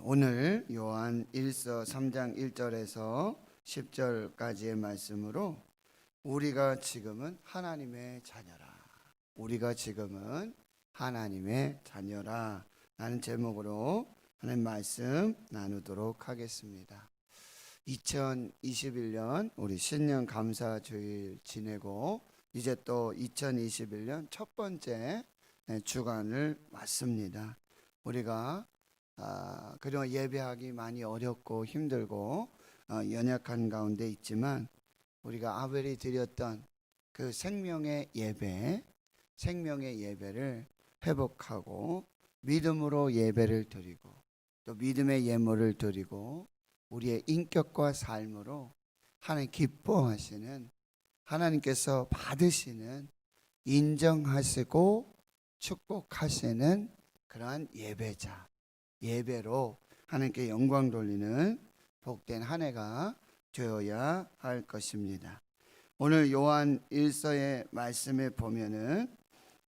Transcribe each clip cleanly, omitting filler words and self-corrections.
오늘 요한 1서 3장 1절에서 10절까지의 말씀으로 우리가 지금은 하나님의 자녀라. 우리가 지금은 하나님의 자녀라 라는 제목으로 하나님 말씀 나누도록 하겠습니다. 2021년 우리 신년 감사주일 지내고 이제 또 2021년 첫 번째 주간을 맞습니다. 우리가 그동안 예배하기 많이 어렵고 힘들고 연약한 가운데 있지만 우리가 아벨이 드렸던 그 생명의 예배를 회복하고 믿음으로 예배를 드리고 또 믿음의 예물을 드리고 우리의 인격과 삶으로 하나님 기뻐하시는, 하나님께서 받으시는, 인정하시고 축복하시는 그러한 예배로 하나님께 영광 돌리는 복된 한 해가 되어야 할 것입니다. 오늘 요한 1서의 말씀에 보면은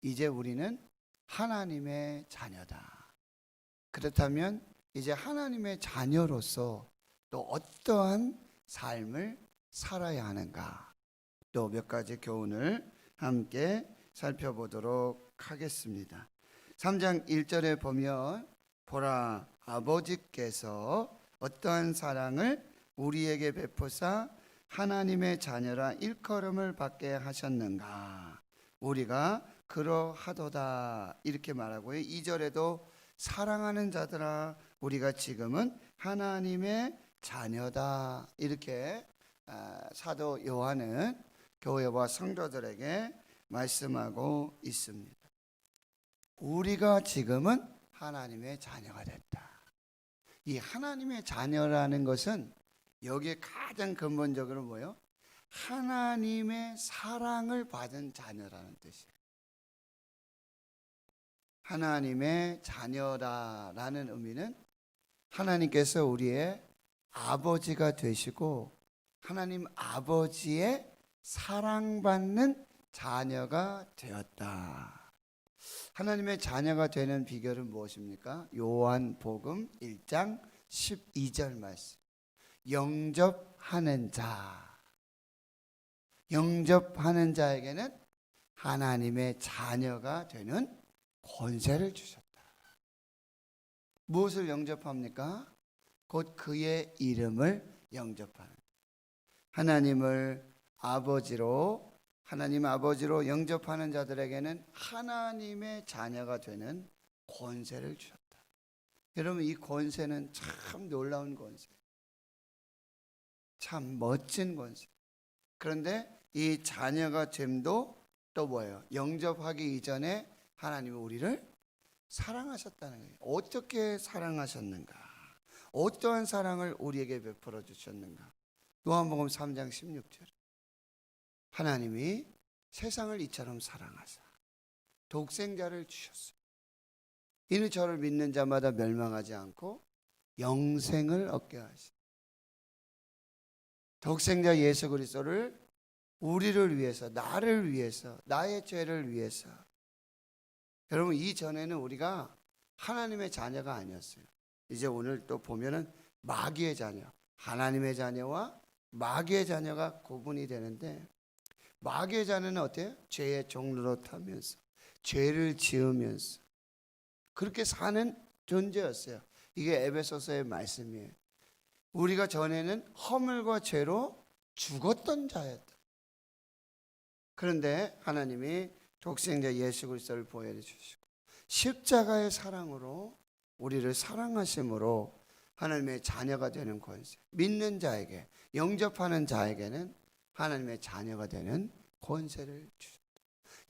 이제 우리는 하나님의 자녀다. 그렇다면 이제 하나님의 자녀로서 또 어떠한 삶을 살아야 하는가, 또 몇 가지 교훈을 함께 살펴보도록 하겠습니다. 3장 1절에 보면 보라, 아버지께서 어떠한 사랑을 우리에게 베푸사 하나님의 자녀라 일컬음을 받게 하셨는가, 우리가 그러하도다 이렇게 말하고요. 2절에도 사랑하는 자들아 우리가 지금은 하나님의 자녀다 이렇게 사도 요한은 교회와 성도들에게 말씀하고 있습니다. 우리가 지금은 하나님의 자녀가 됐다. 이 하나님의 자녀라는 것은 여기에 가장 근본적으로 뭐예요? 하나님의 사랑을 받은 자녀라는 뜻이에요. 하나님의 자녀라는 의미는 하나님께서 우리의 아버지가 되시고 하나님 아버지의 사랑받는 자녀가 되었다. 하나님의 자녀가 되는 비결은 무엇입니까? 요한복음 1장 12절 말씀. 영접하는 자에게는 하나님의 자녀가 되는 권세를 주셨다. 무엇을 영접합니까? 곧 그의 이름을 영접하는, 하나님 아버지로 영접하는 자들에게는 하나님의 자녀가 되는 권세를 주셨다. 여러분, 이 권세는 참 놀라운 권세, 참 멋진 권세. 그런데 이 자녀가 됨도 또 뭐예요? 영접하기 이전에 하나님이 우리를 사랑하셨다는 거예요. 어떻게 사랑하셨는가? 어떠한 사랑을 우리에게 베풀어 주셨는가? 요한복음 3장 16절. 하나님이 세상을 이처럼 사랑하사 독생자를 주셨어요. 이는 저를 믿는 자마다 멸망하지 않고 영생을 얻게 하시. 독생자 예수 그리스도를 우리를 위해서, 나를 위해서, 나의 죄를 위해서. 여러분, 이전에는 우리가 하나님의 자녀가 아니었어요. 이제 오늘 또 보면은 마귀의 자녀, 하나님의 자녀와 마귀의 자녀가 구분이 되는데, 마귀의 자녀는 어때요? 죄의 종로로 타면서 죄를 지으면서 그렇게 사는 존재였어요. 이게 에베소서의 말씀이에요. 우리가 전에는 허물과 죄로 죽었던 자였다. 그런데 하나님이 독생자 예수 그리스도를 보여주시고 십자가의 사랑으로 우리를 사랑하심으로 하나님의 자녀가 되는 권세, 믿는 자에게, 영접하는 자에게는 하나님의 자녀가 되는 권세를 주셨다.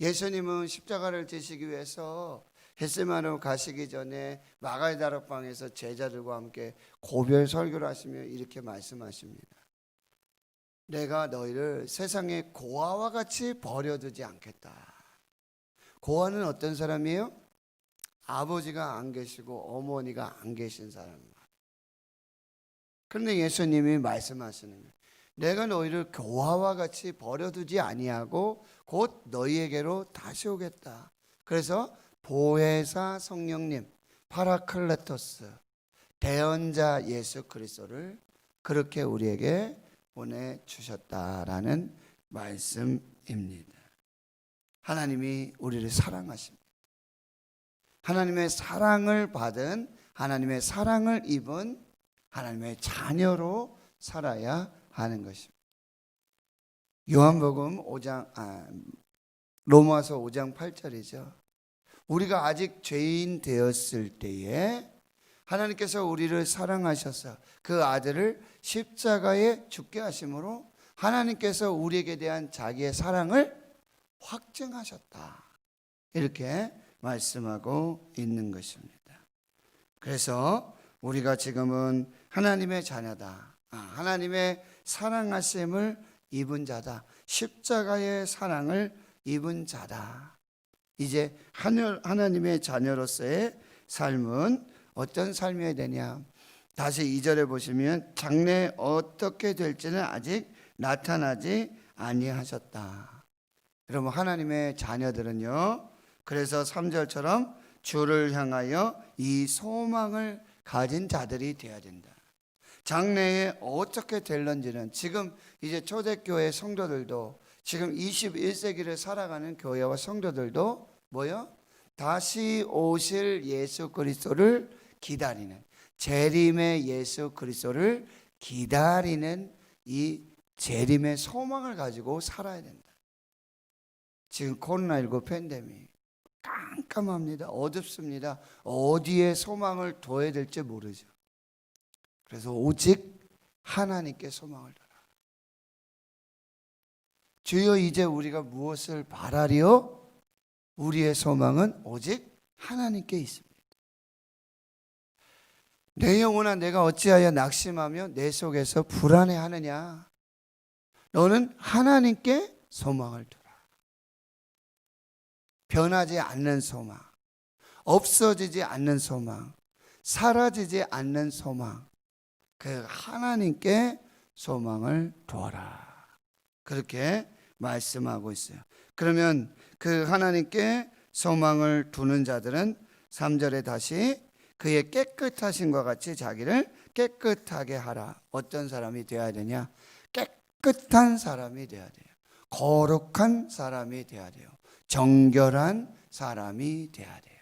예수님은 십자가를 지시기 위해서 겟세마네로 가시기 전에 마가의 다락방에서 제자들과 함께 고별 설교를 하시며 이렇게 말씀하십니다. 내가 너희를 세상의 고아와 같이 버려두지 않겠다. 고아는 어떤 사람이에요? 아버지가 안 계시고 어머니가 안 계신 사람. 그런데 예수님이 말씀하시는 거예요. 내가 너희를 고아와 같이 버려두지 아니하고 곧 너희에게로 다시 오겠다. 그래서 보혜사 성령님, 파라클레토스, 대언자 예수 그리스도를 그렇게 우리에게 보내주셨다라는 말씀입니다. 하나님이 우리를 사랑하십니다. 하나님의 사랑을 받은, 하나님의 사랑을 입은 하나님의 자녀로 살아야 하는 것입니다. 요한복음 5장, 로마서 5장 8절이죠. 우리가 아직 죄인 되었을 때에 하나님께서 우리를 사랑하셔서 그 아들을 십자가에 죽게 하심으로 하나님께서 우리에게 대한 자기의 사랑을 확증하셨다. 이렇게 말씀하고 있는 것입니다. 그래서 우리가 지금은 하나님의 자녀다. 하나님의 사랑하심을 입은 자다. 십자가의 사랑을 입은 자다. 이제 하나님의 자녀로서의 삶은 어떤 삶이어야 되냐? 다시 2절에 보시면 장래에 어떻게 될지는 아직 나타나지 아니하셨다. 여러분, 하나님의 자녀들은요, 그래서 3절처럼 주를 향하여 이 소망을 가진 자들이 되어야 된다. 장래에 어떻게 될런지는 지금 이제 초대교회 성도들도, 지금 21세기를 살아가는 교회와 성도들도 뭐요? 다시 오실 예수 그리스도를 기다리는, 재림의 예수 그리스도를 기다리는 이 재림의 소망을 가지고 살아야 된다. 지금 코로나19 팬데믹 깜깜합니다. 어둡습니다. 어디에 소망을 둬야 될지 모르죠. 그래서 오직 하나님께 소망을 둬라. 주여, 이제 우리가 무엇을 바라리요? 우리의 소망은 오직 하나님께 있습니다. 내 영혼아, 내가 어찌하여 낙심하며 내 속에서 불안해하느냐? 너는 하나님께 소망을 두라. 변하지 않는 소망, 없어지지 않는 소망, 사라지지 않는 소망, 그 하나님께 소망을 두어라. 그렇게 말씀하고 있어요. 그러면 그 하나님께 소망을 두는 자들은 3절에 다시 그의 깨끗하심과 같이 자기를 깨끗하게 하라. 어떤 사람이 되어야 되냐? 깨끗한 사람이 되어야 돼요. 거룩한 사람이 되어야 돼요. 정결한 사람이 되어야 돼요.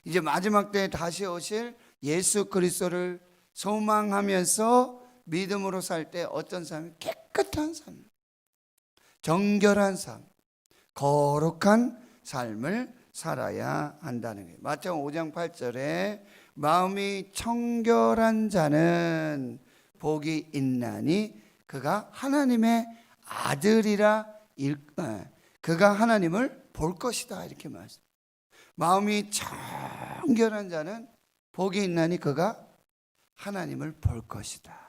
이제 마지막 때에 다시 오실 예수 그리스도를 소망하면서 믿음으로 살 때 어떤 삶이? 깨끗한 삶, 정결한 삶, 거룩한 삶을 살아야 한다는 거예요. 마태복음 5장 8절에 마음이 청결한 자는 복이 있나니 그가 하나님의 아들이라 그가 하나님을 볼 것이다. 이렇게 말씀. 마음이 청결한 자는 복이 있나니 그가 하나님을 볼 것이다.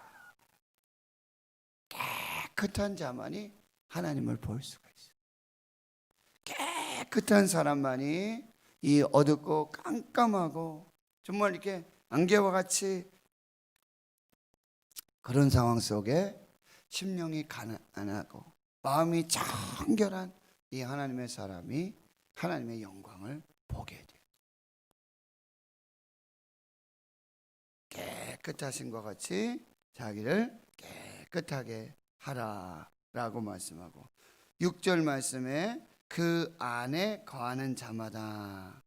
깨끗한 자만이 하나님을 볼 수가 있어요. 깨끗한 사람만이 이 어둡고 깜깜하고 정말 이렇게 안개와 같이 그런 상황 속에 심령이 가난하고 마음이 청결한 이 하나님의 사람이 하나님의 영광을 보게 돼요. 깨끗하신 것 같이 자기를 깨끗하게 하라라고 말씀하고, 6절 말씀에 그 안에 거하는 자마다,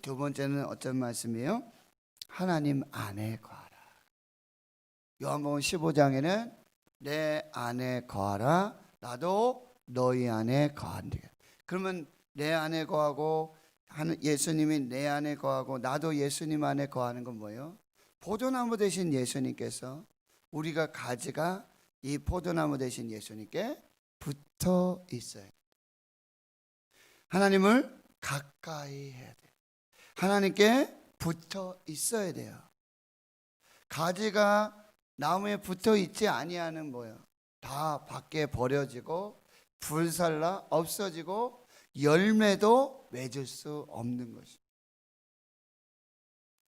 두 번째는 어떤 말씀이에요? 하나님 안에 거하라. 요한복음 15장에는 내 안에 거하라, 나도 너희 안에 거한다. 그러면 내 안에 거하고 예수님이 내 안에 거하고 나도 예수님 안에 거하는 건 뭐예요? 포도나무 되신 예수님께서, 우리가 가지가 이 포도나무 되신 예수님께 붙어 있어요. 하나님을 가까이 해야 돼요. 하나님께 붙어 있어야 돼요. 가지가 나무에 붙어 있지 아니하는 뭐예요? 다 밖에 버려지고 불살라 없어지고 열매도 맺을 수 없는 것입니다.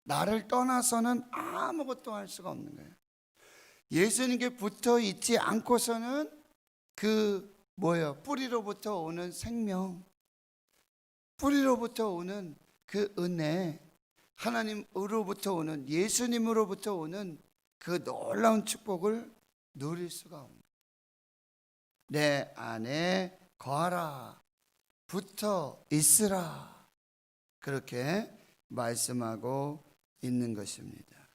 나를 떠나서는 아무것도 할 수가 없는 거예요. 예수님께 붙어 있지 않고서는 그 뭐예요? 뿌리로부터 오는 생명, 뿌리로부터 오는 그 은혜, 하나님으로부터 오는, 예수님으로부터 오는 그 놀라운 축복을 누릴 수가 없는, 내 안에 거하라, 붙어 있으라, 그렇게 말씀하고 있는 것입니다.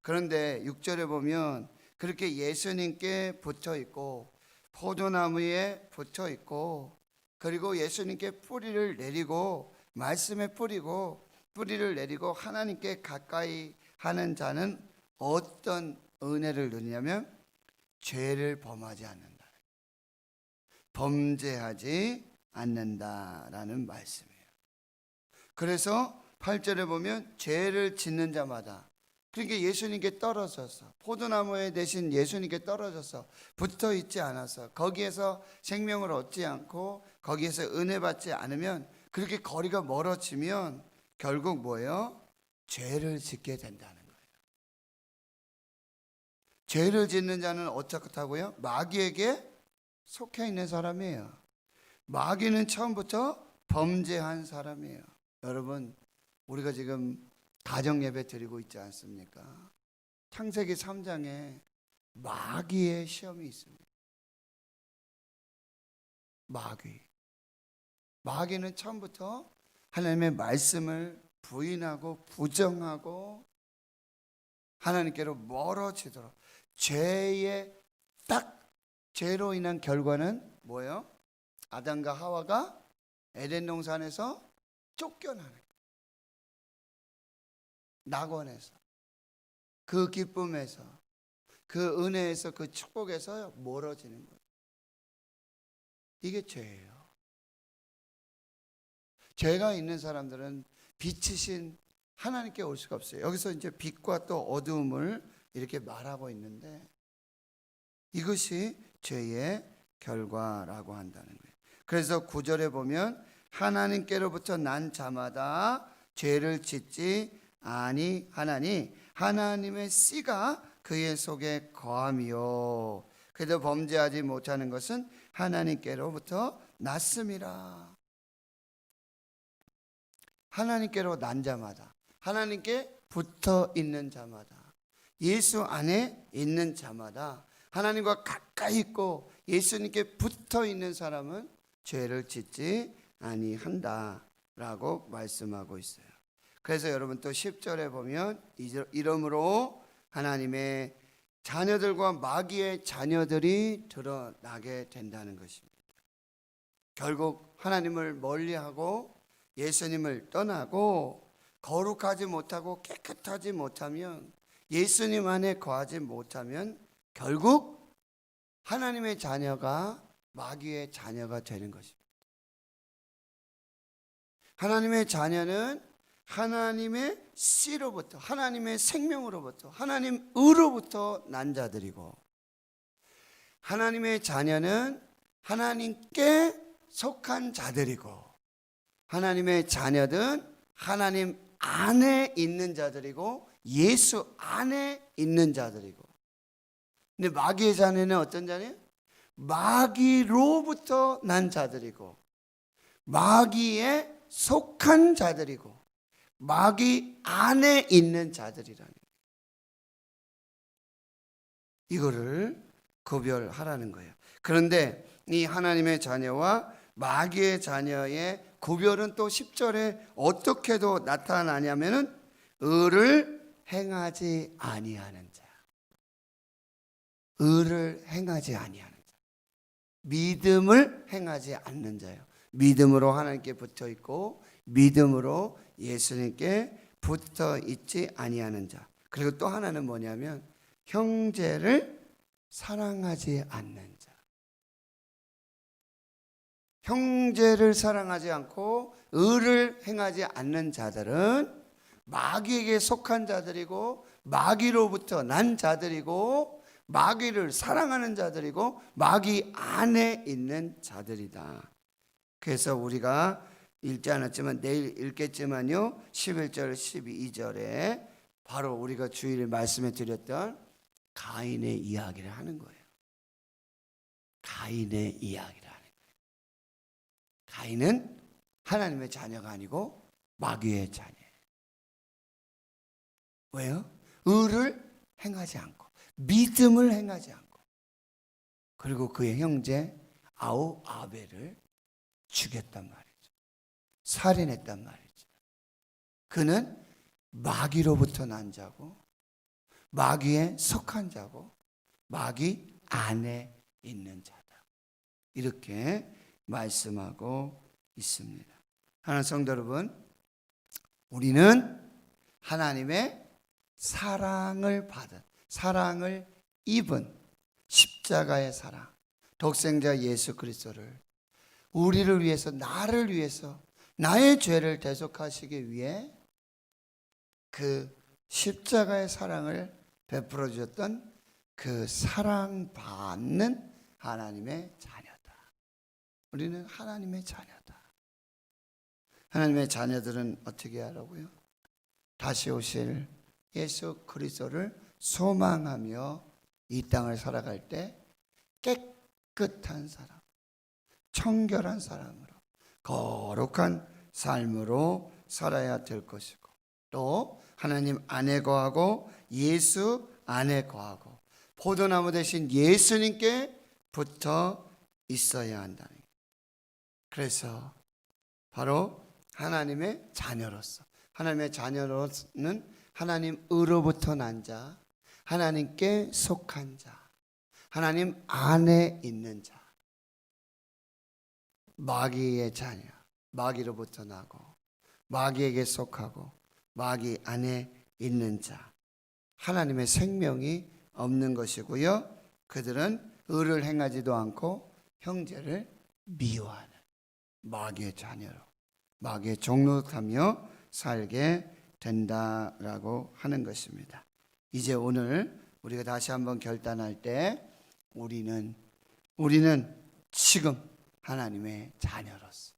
그런데 6절에 보면 그렇게 예수님께 붙어 있고 포도나무에 붙어 있고, 그리고 예수님께 뿌리를 내리고, 말씀에 뿌리를 내리고 하나님께 가까이 하는 자는 어떤 은혜를 누리냐면 죄를 범하지 않는다, 범죄하지 않는다라는 말씀이에요. 그래서 8절에 보면 죄를 짓는 자마다, 그러니까 예수님께 떨어져서, 포도나무에 대신 예수님께 떨어져서 붙어 있지 않아서, 거기에서 생명을 얻지 않고 거기에서 은혜 받지 않으면, 그렇게 거리가 멀어지면 결국 뭐예요? 죄를 짓게 된다는 거예요. 죄를 짓는 자는 어떻다고요? 마귀에게 속해 있는 사람이에요. 마귀는 처음부터 범죄한 사람이에요. 여러분, 우리가 지금 가정 예배 드리고 있지 않습니까? 창세기 3장에 마귀의 시험이 있습니다. 마귀는 처음부터 하나님의 말씀을 부인하고 부정하고 하나님께로 멀어지도록, 죄로 인한 결과는 뭐예요? 아담과 하와가 에덴 동산에서 쫓겨나는 거예요. 낙원에서, 그 기쁨에서, 그 은혜에서, 그 축복에서 멀어지는 거예요. 이게 죄예요. 죄가 있는 사람들은 빛이신 하나님께 올 수가 없어요. 여기서 이제 빛과 또 어두움을 이렇게 말하고 있는데, 이것이 죄의 결과라고 한다는 거예요. 그래서 9절에 보면 하나님께로부터 난 자마다 죄를 짓지 아니하나니 하나님의 씨가 그의 속에 거함이요, 그래도 범죄하지 못하는 것은 하나님께로부터 났음이라. 하나님께로 난 자마다, 하나님께 붙어 있는 자마다, 예수 안에 있는 자마다, 하나님과 가까이 있고 예수님께 붙어 있는 사람은 죄를 짓지 아니한다라고 말씀하고 있어요. 그래서 여러분 또 10절에 보면 이러므로 하나님의 자녀들과 마귀의 자녀들이 드러나게 된다는 것입니다. 결국 하나님을 멀리하고 예수님을 떠나고 거룩하지 못하고 깨끗하지 못하면, 예수님 안에 거하지 못하면 결국 하나님의 자녀가 마귀의 자녀가 되는 것입니다. 하나님의 자녀는 하나님의 씨로부터, 하나님의 생명으로부터, 하나님 의로부터 난 자들이고, 하나님의 자녀는 하나님께 속한 자들이고, 하나님의 자녀든 하나님 안에 있는 자들이고 예수 안에 있는 자들이고. 근데 마귀의 자녀는 어떤 자녀예요? 마귀로부터 난 자들이고, 마귀에 속한 자들이고, 마귀 안에 있는 자들이라는 거예요. 이거를 구별하라는 거예요. 그런데 이 하나님의 자녀와 마귀의 자녀의 구별은 또 10절에 어떻게도 나타나냐면은 의를 행하지 아니하는 자, 의를 행하지 아니하는 자, 믿음을 행하지 않는 자요. 믿음으로 하나님께 붙어 있고 믿음으로 예수님께 붙어 있지 아니하는 자. 그리고 또 하나는 뭐냐면 형제를 사랑하지 않는 자. 형제를 사랑하지 않고 의를 행하지 않는 자들은 마귀에게 속한 자들이고, 마귀로부터 난 자들이고, 마귀를 사랑하는 자들이고, 마귀 안에 있는 자들이다. 그래서 우리가 읽지 않았지만 내일 읽겠지만요, 11절 12절에 바로 우리가 주일 말씀에 드렸던 가인의 이야기를 하는 거예요. 가인의 이야기를 하는 거예요. 가인은 하나님의 자녀가 아니고 마귀의 자녀예요. 왜요? 의를 행하지 않고 믿음을 행하지 않고 그리고 그의 형제 아벨을 죽였단 말이죠. 살인했단 말이죠. 그는 마귀로부터 난 자고 마귀에 속한 자고 마귀 안에 있는 자다. 이렇게 말씀하고 있습니다. 하나님 성도 여러분, 우리는 하나님의 사랑을 받은, 사랑을 입은 십자가의 사랑, 독생자 예수 그리스도를 우리를 위해서, 나를 위해서, 나의 죄를 대속하시기 위해 그 십자가의 사랑을 베풀어 주셨던 그 사랑받는 하나님의 자녀다. 우리는 하나님의 자녀다. 하나님의 자녀들은 어떻게 하라고요? 다시 오실 예수 그리스도를 소망하며 이 땅을 살아갈 때 깨끗한 사람, 청결한 사람으로, 거룩한 삶으로 살아야 될 것이고, 또 하나님 안에 거하고 예수 안에 거하고 포도나무 대신 예수님께 붙어 있어야 한다는 거예요. 그래서 바로 하나님의 자녀로서, 하나님의 자녀로서는 하나님으로부터 난 자, 하나님께 속한 자, 하나님 안에 있는 자, 마귀의 자녀, 마귀로부터 나고 마귀에게 속하고 마귀 안에 있는 자, 하나님의 생명이 없는 것이고요. 그들은 의를 행하지도 않고 형제를 미워하는 마귀의 자녀로, 마귀의 종노릇하며 살게 된다라고 하는 것입니다. 이제 오늘 우리가 다시 한번 결단할 때 우리는 지금 하나님의 자녀로서,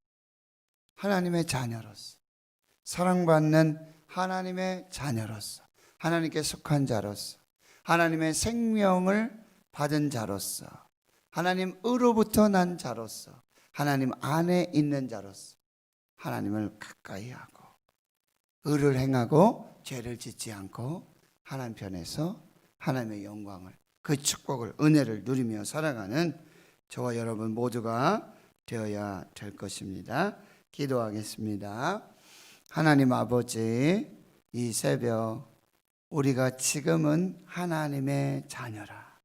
하나님의 자녀로서, 사랑받는 하나님의 자녀로서, 하나님께 속한 자로서, 하나님의 생명을 받은 자로서, 하나님으로부터 난 자로서, 하나님 안에 있는 자로서 하나님을 가까이 하고 의를 행하고 죄를 짓지 않고 하나님 편에서 하나님의 영광을, 그 축복을, 은혜를 누리며 살아가는 저와 여러분 모두가 되어야 될 것입니다. 기도하겠습니다. 하나님 아버지, 이 새벽 우리가 지금은 하나님의 자녀라,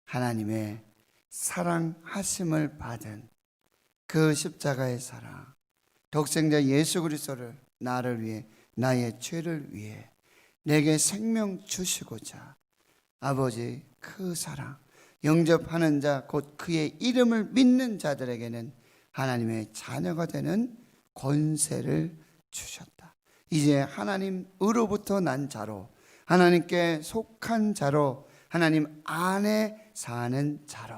하나님의 사랑하심을 받은 그 십자가의 사랑, 독생자 예수 그리스도를 나를 위해, 나의 죄를 위해 내게 생명 주시고자 아버지 그 사랑 영접하는 자, 곧 그의 이름을 믿는 자들에게는 하나님의 자녀가 되는 권세를 주셨다. 이제 하나님으로부터 난 자로, 하나님께 속한 자로, 하나님 안에 사는 자로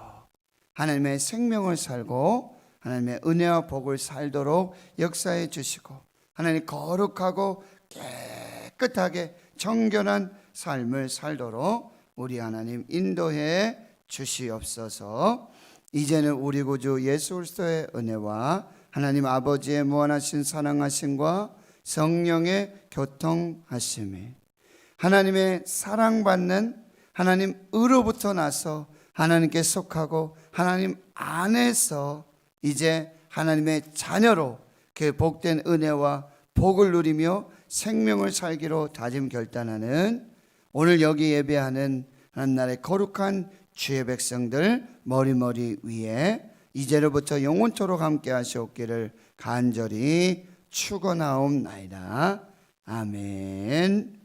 하나님의 생명을 살고 하나님의 은혜와 복을 살도록 역사해 주시고, 하나님 거룩하고 깨끗하게 정결한 삶을 살도록 우리 하나님 인도해 주시옵소서. 이제는 우리 구주 예수 그리스도의 은혜와 하나님 아버지의 무한하신 사랑하심과 성령의 교통하심이, 하나님의 사랑받는 하나님으로부터 나서 하나님께 속하고 하나님 안에서 이제 하나님의 자녀로 그 복된 은혜와 복을 누리며 생명을 살기로 다짐 결단하는 오늘 여기 예배하는 하나님나라의 거룩한 주의 백성들 머리머리 위에 이제로부터 영원토록 함께 하시옵기를 간절히 축원하옵나이다. 아멘.